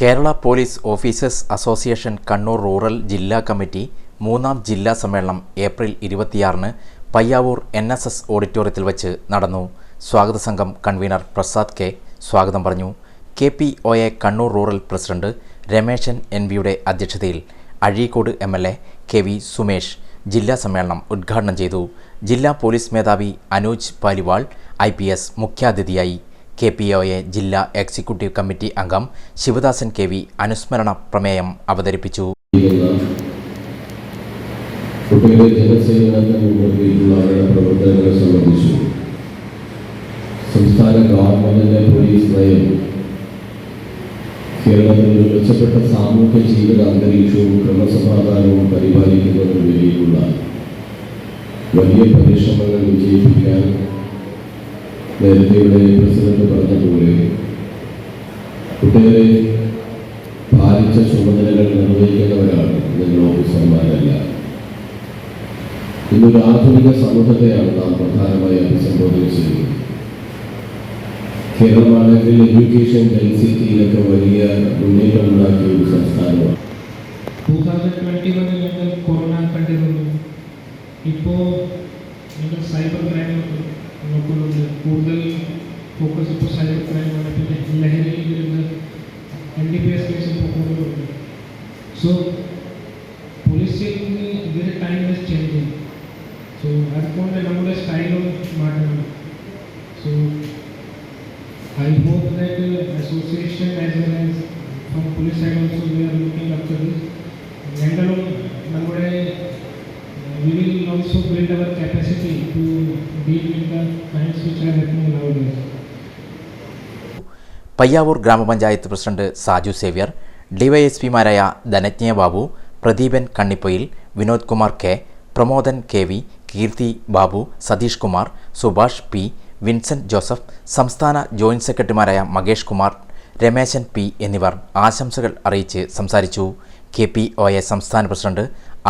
Kerala police officers association Kannur rural ജില്ലാ committee മൂന്നാം ജില്ലാ സമ്മേളനം ഏപ്രിൽ 26-ന് പയ്യാവൂർ NSS ഓഡിറ്റോറിയത്തിൽ വച്ച് നടന്നു. സ്വാഗത സംഘം കൺവീനർ പ്രസാദ് കെ സ്വാഗതം പറഞ്ഞു. KPOA Kannur rural president Rameshan NVയുടെ അധ്യക്ഷതയിൽ അഴീക്കോട് MLA KV സുമേഷ് ജില്ലാ സമ്മേളനം ഉദ്ഘാടനം ചെയ്തു. ജില്ലാ പോലീസ് മേധാവി അനൂജ് പാലിവാൾ IPS മുഖ്യാതിഥിയായി. KPOA ജില്ലാ എക്സിക്യൂട്ടീവ് കമ്മിറ്റി അംഗം ശിവദാസൻ KV അനുസ്മരണ പ്രമേയം അവതരിപ്പിച്ചു. സംസ്ഥാന ഗവൺമെന്റിന്റെ പോലീസ് നയം കേരളത്തിൽ മെച്ചപ്പെട്ട സാമൂഹ്യ ജീവിത അന്തരീക്ഷവും ക്രമസമാധാനവും പരിപാലിക്കുന്നതിന് വേണ്ടിയുള്ള വലിയ പരിശ്രമങ്ങൾ വിജയിപ്പിക്കാൻ നേരത്തെ ഇവിടെ പ്രസിഡന്റ് പറഞ്ഞതുപോലെ ഒട്ടേറെ ഭാരിച്ച ചുമതലകൾ നിർവഹിക്കുന്നവരാണ് നിങ്ങൾ ഓഫീസർമാരല്ല. ഇന്നൊരു ആധുനിക സമൂഹത്തെയാണ് നാം പ്രധാനമായി അഭിസംബോധന ചെയ്യുന്നത്. കേരളമാണെങ്കിൽ എഡ്യൂക്കേഷൻ ഡെൻസിറ്റിയിലൊക്കെ വലിയ മുന്നേറ്റം ഉണ്ടാക്കിയ ഒരു സംസ്ഥാനമാണ്. 2021 ഞങ്ങൾ കൊറോണ കണ്ടിരുന്നു. ഇപ്പോൾ ഞങ്ങൾ സൈബർ ക്രൈം നോക്കുന്നുണ്ട്. കൂടുതൽ ഫോക്കസ് ഇപ്പോൾ സൈബർ ക്രൈമാണ്. പിന്നെ ലഹരിയിൽ നിന്ന് NDPS കേസ് ഇപ്പോൾ കൂടുതലുണ്ട്. സോ പോലീസിംഗ് ഇതിൻ്റെ ടൈം ഈസ് ചേഞ്ചിങ്. സോ അതുകൊണ്ട് നമ്മുടെ സ്റ്റൈലും മാറ്റണം. So I hope that association as well as from police side also we are looking after this. ഞങ്ങളും നമ്മുടെ we will also build our capacity to deal with the crimes which are happening nowadays. Payyavoor grama panchayat president Saju Xavier, DYSPമാരായ Dhananja Babu, Pradeepan Kannipoyil, Vinod Kumar K, Pramodan KV, Keerthi Babu, Satheesh Kumar, Subhash P, Vincent Joseph, സംസ്ഥാന joint സെക്രട്ടറിമാരായ Makesh Kumar, Rameshan P എന്നിവർ ആശംസകൾ അറിയിച്ച് സംസാരിച്ചു. KPOA സംസ്ഥാന പ്രസിഡന്റ്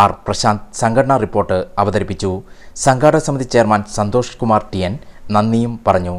R പ്രശാന്ത് സംഘടനാ റിപ്പോർട്ട് അവതരിപ്പിച്ചു. സംഘാടക സമിതി ചെയർമാൻ സന്തോഷ് കുമാർ TN നന്ദിയും പറഞ്ഞു.